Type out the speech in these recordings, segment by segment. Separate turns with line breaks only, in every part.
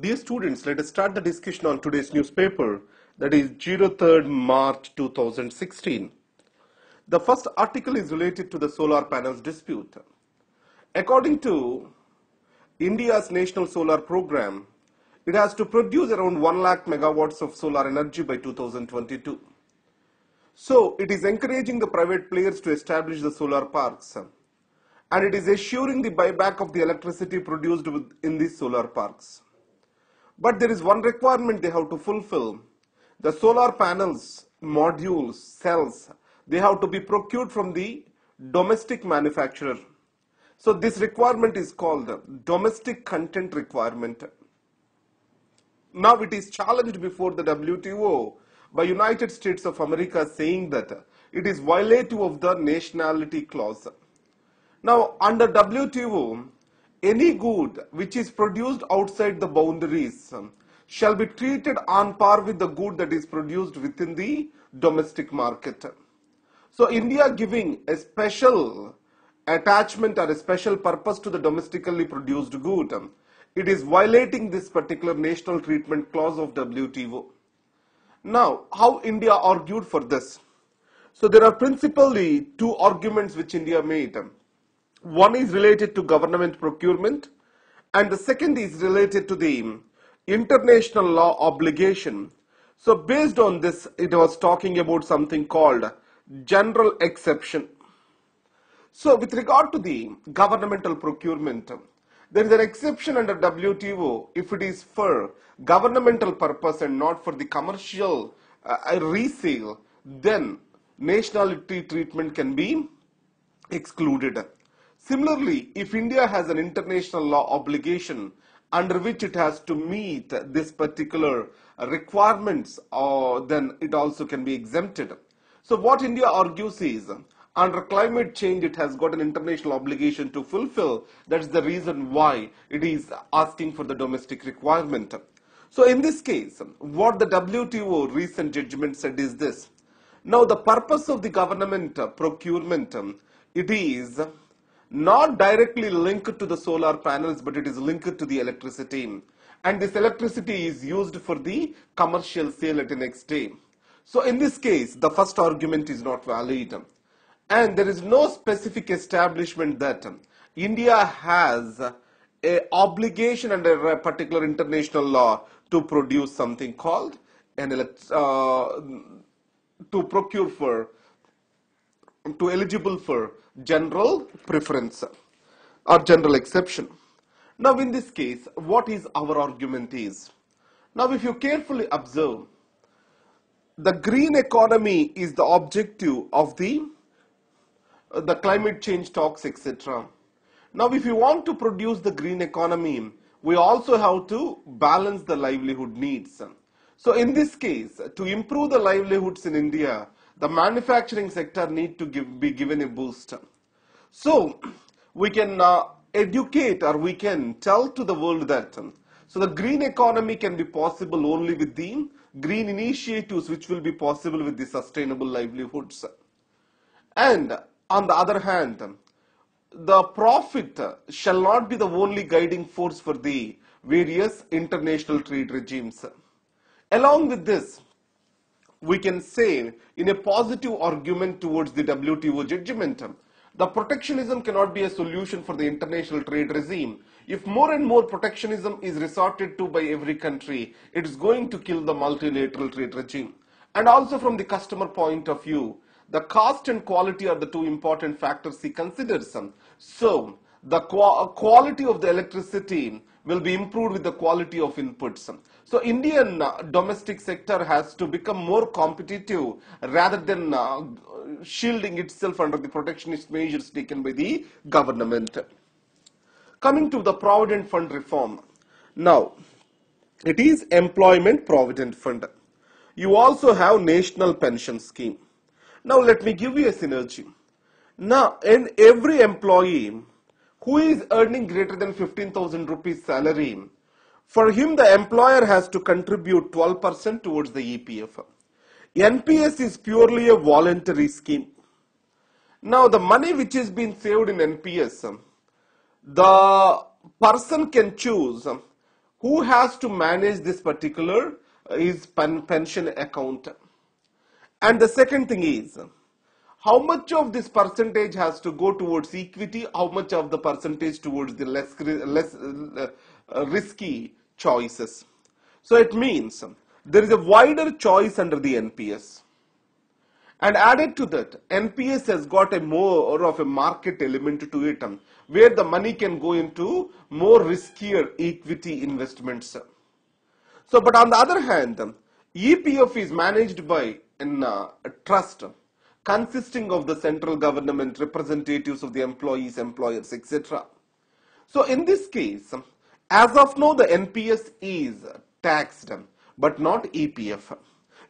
Dear students, let us start the discussion on today's newspaper, that is 03rd March 2016. The first article is related to the solar panels dispute. According to India's national solar program, it has to produce around 1 lakh megawatts of solar energy by 2022. So, it is encouraging the private players to establish the solar parks, and it is assuring the buyback of the electricity produced in these solar parks. But there is one requirement they have to fulfill. The solar panels, modules, cells, they have to be procured from the domestic manufacturer. So this requirement is called domestic content requirement. Now it is challenged before the WTO by United States of America, saying that it is violative of the nationality clause. Now under WTO, any good which is produced outside the boundaries shall be treated on par with the good that is produced within the domestic market. So India giving a special attachment or a special purpose to the domestically produced good, it is violating this particular national treatment clause of WTO. Now, how India argued for this? So there are principally two arguments which India made. One is related to government procurement, and the second is related to the international law obligation. So based on this, it was talking about something called general exception. So with regard to the governmental procurement, there is an exception under WTO if it is for governmental purpose and not for the commercial resale, then nationality treatment can be excluded. Similarly, if India has an international law obligation under which it has to meet this particular requirements, then it also can be exempted. So what India argues is, under climate change, it has got an international obligation to fulfill. That's the reason why it is asking for the domestic requirement. So in this case, what the WTO recent judgment said is this. Now the purpose of the government procurement, it is not directly linked to the solar panels, but it is linked to the electricity. And this electricity is used for the commercial sale at the next day. So in this case, the first argument is not valid. And there is no specific establishment that India has an obligation under a particular international law to produce something called to procure for, to eligible for general preference or general exception. Now in this case, what is our argument is? Now if you carefully observe, the green economy is the objective of the climate change talks, etc. Now if you want to produce the green economy, we also have to balance the livelihood needs. So in this case, to improve the livelihoods in India, the manufacturing sector need to be given a boost. So we can educate, or we can tell to the world that so the green economy can be possible only with the green initiatives, which will be possible with the sustainable livelihoods. And on the other hand, the profit shall not be the only guiding force for the various international trade regimes. Along with this, we can say in a positive argument towards the WTO judgment, the protectionism cannot be a solution for the international trade regime. If more and more protectionism is resorted to by every country, it is going to kill the multilateral trade regime. And also from the customer point of view, the cost and quality are the two important factors he considers. So the quality of the electricity will be improved with the quality of inputs. So Indian domestic sector has to become more competitive rather than shielding itself under the protectionist measures taken by the government. Coming to the Provident Fund reform. Now, it is Employment Provident Fund. You also have National Pension Scheme. Now, let me give you a synergy. Now, in every employee who is earning greater than 15,000 rupees salary, for him the employer has to contribute 12% towards the EPF. NPS is purely a voluntary scheme. Now, the money which is being saved in NPS, the person can choose who has to manage this particular is pension account. And the second thing is, how much of this percentage has to go towards equity, how much of the percentage towards the less risky choices. So it means there is a wider choice under the NPS. And added to that, NPS has got a more of a market element to it, where the money can go into more riskier equity investments. So, but on the other hand, EPF is managed by a trust consisting of the central government, representatives of the employees, employers, etc. So, in this case, as of now, the NPS is taxed, but not EPF.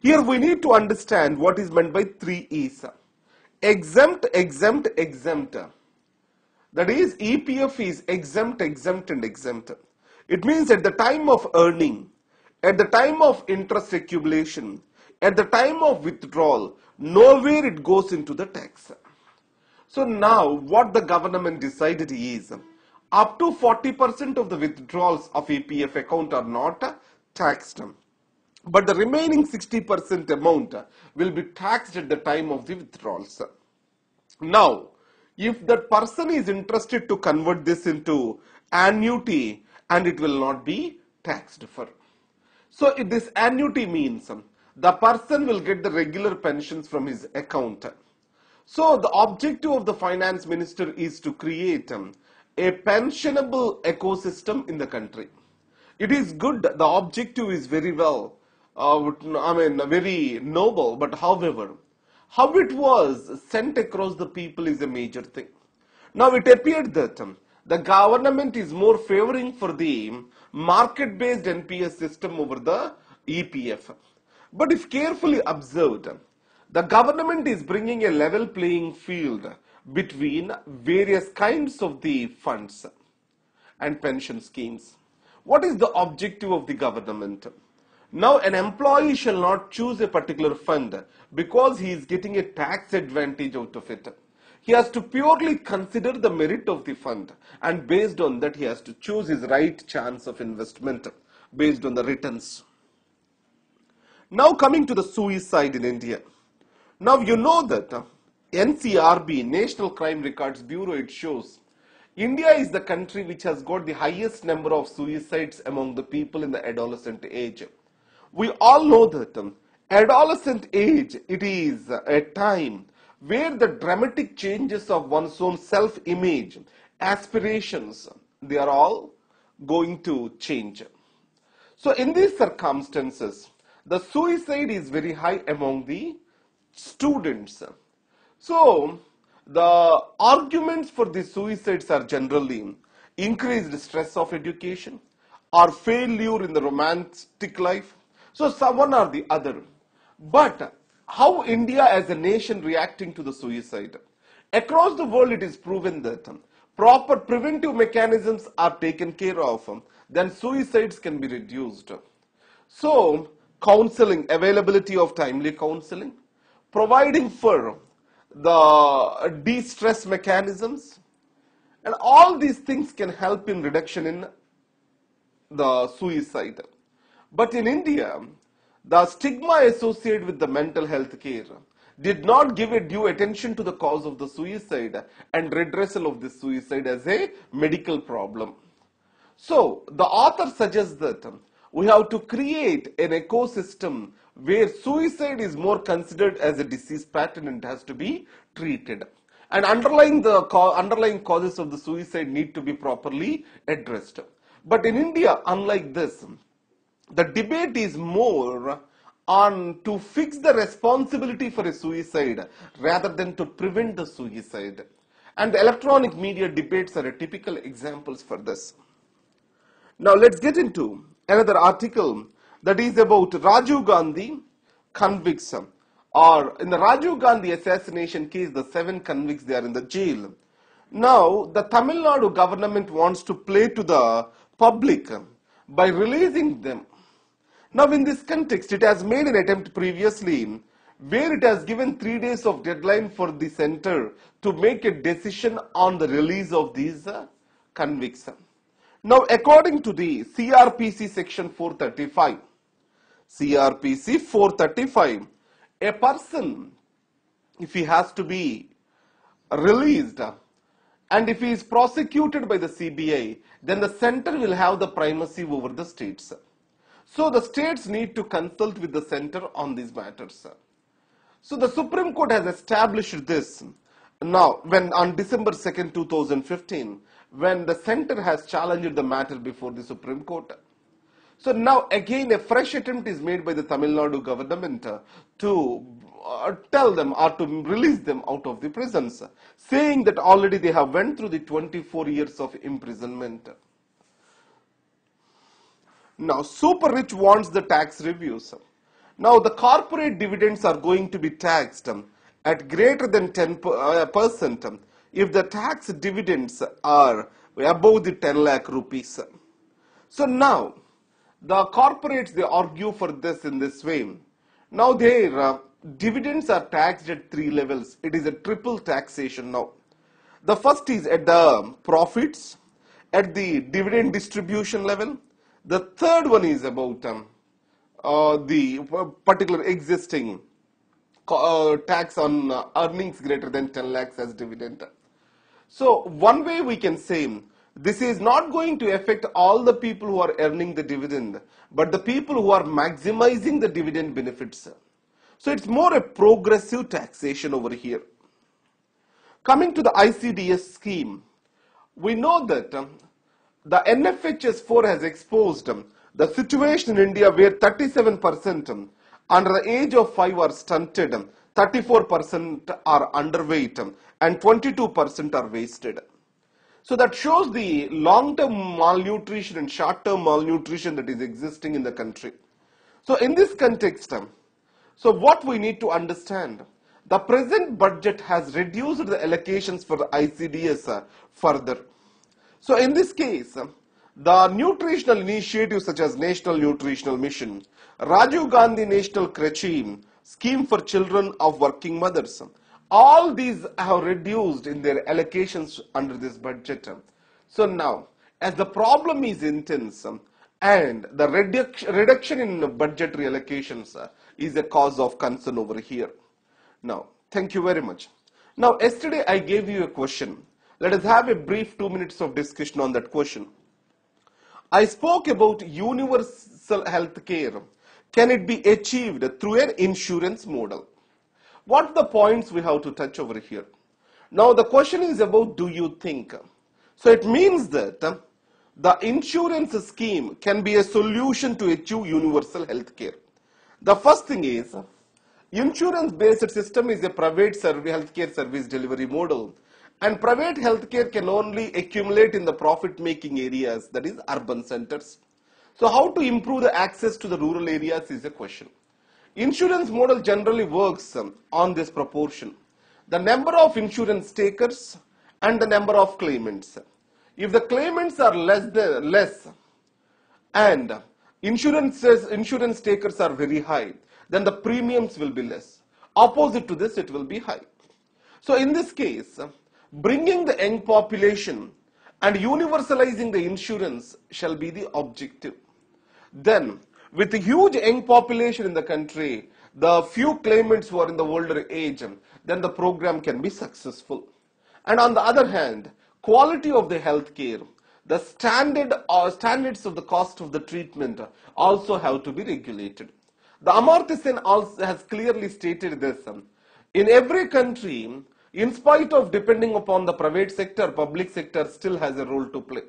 Here we need to understand what is meant by 3 E's. Exempt, exempt, exempt. That is, EPF is exempt, exempt, and exempt. It means at the time of earning, at the time of interest accumulation, at the time of withdrawal, nowhere it goes into the tax. So now what the government decided is, up to 40% of the withdrawals of EPF account are not taxed. But the remaining 60% amount will be taxed at the time of the withdrawals. Now, if that person is interested to convert this into annuity, and it will not be taxed for. So this annuity means the person will get the regular pensions from his account. So the objective of the finance minister is to create a pensionable ecosystem in the country. It is good, the objective is very well, very noble, but however, how it was sent across the people is a major thing. Now it appeared that the government is more favoring for the market-based NPS system over the EPF. But if carefully observed, the government is bringing a level playing field between various kinds of the funds and pension schemes. What is the objective of the government? Now an employee shall not choose a particular fund because he is getting a tax advantage out of it. He has to purely consider the merit of the fund, and based on that he has to choose his right chance of investment based on the returns. Now coming to the suicide in India. Now you know that NCRB, National Crime Records Bureau, it shows India is the country which has got the highest number of suicides among the people in the adolescent age. We all know that adolescent age, it is a time where the dramatic changes of one's own self-image, aspirations, they are all going to change. So in these circumstances, the suicide is very high among the students. So the arguments for the suicides are generally increased stress of education or failure in the romantic life. So one or the other. But how India as a nation reacting to the suicide? Across the world it is proven that proper preventive mechanisms are taken care of, then suicides can be reduced. So counseling, availability of timely counseling, providing for the de-stress mechanisms, and all these things can help in reduction in the suicide. But in India, the stigma associated with the mental health care did not give a due attention to the cause of the suicide and redressal of the suicide as a medical problem. So the author suggests that we have to create an ecosystem where suicide is more considered as a disease pattern and has to be treated. And underlying causes of the suicide need to be properly addressed. But in India, unlike this, the debate is more on to fix the responsibility for a suicide rather than to prevent the suicide. And the electronic media debates are a typical examples for this. Now let's get into another article that is about Rajiv Gandhi convicts, or in the Rajiv Gandhi assassination case, the 7 convicts, they are in the jail. Now the Tamil Nadu government wants to play to the public by releasing them. Now in this context, it has made an attempt previously where it has given 3 days of deadline for the center to make a decision on the release of these convicts. Now, according to the CRPC section 435, CRPC 435, a person, if he has to be released and if he is prosecuted by the CBI, then the center will have the primacy over the states. So the states need to consult with the center on these matters. So the Supreme Court has established this now when on December 2nd, 2015, when the center has challenged the matter before the Supreme Court. So now again a fresh attempt is made by the Tamil Nadu government to tell them or to release them out of the prisons, saying that already they have went through the 24 years of imprisonment. Now super rich wants the tax reviews. Now the corporate dividends are going to be taxed at greater than 10% if the tax dividends are above the 10 lakh rupees. So now the corporates, they argue for this in this way. Now their dividends are taxed at three levels. It is a triple taxation now. The first is at the profits, at the dividend distribution level. The third one is about the particular existing tax on earnings greater than 10 lakhs as dividend. So one way we can say this is not going to affect all the people who are earning the dividend, but the people who are maximizing the dividend benefits. So it's more a progressive taxation over here. Coming to the ICDS scheme, we know that the NFHS 4 has exposed the situation in India where 37% under the age of 5 are stunted, 34% are underweight, and 22% are wasted. So that shows the long-term malnutrition and short-term malnutrition that is existing in the country. So in this context, so what we need to understand, the present budget has reduced the allocations for the ICDS further. So in this case, the nutritional initiatives such as National Nutritional Mission, Rajiv Gandhi National Creche Scheme for Children of Working Mothers, all these have reduced in their allocations under this budget. So now, as the problem is intense and the reduction in budgetary allocations is a cause of concern over here. Now, thank you very much. Now, yesterday I gave you a question. Let us have a brief 2 minutes of discussion on that question. I spoke about universal health care. Can it be achieved through an insurance model? What are the points we have to touch over here? Now the question is about do you think? So it means that the insurance scheme can be a solution to achieve universal health care. The first thing is insurance based system is a private healthcare service delivery model, and private healthcare can only accumulate in the profit making areas, that is urban centers. So how to improve the access to the rural areas is a question. Insurance model generally works on this proportion: the number of insurance takers and the number of claimants. If the claimants are less and insurance takers are very high, then the premiums will be less. Opposite to this, it will be high. So in this case, bringing the young population and universalizing the insurance shall be the objective. Then, with a huge young population in the country, the few claimants who are in the older age, then the program can be successful. And on the other hand, quality of the health care, the standards of the cost of the treatment also have to be regulated. The Amartya Sen also has clearly stated this. In every country, in spite of depending upon the private sector, public sector still has a role to play.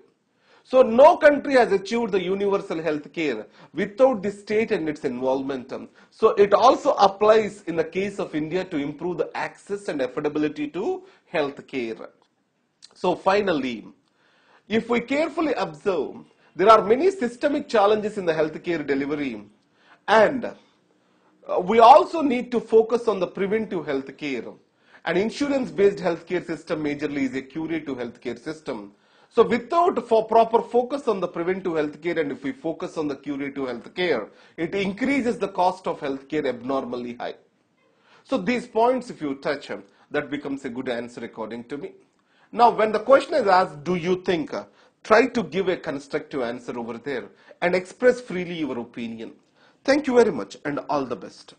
So no country has achieved the universal health care without the state and its involvement. So it also applies in the case of India to improve the access and affordability to health care. So finally, if we carefully observe, there are many systemic challenges in the healthcare delivery, and we also need to focus on the preventive healthcare. An insurance-based healthcare system majorly is a curative healthcare system. So without proper focus on the preventive healthcare, and if we focus on the curative healthcare, it increases the cost of healthcare abnormally high. So these points, if you touch them, that becomes a good answer according to me. Now, when the question is asked, do you think? Try to give a constructive answer over there and express freely your opinion. Thank you very much and all the best.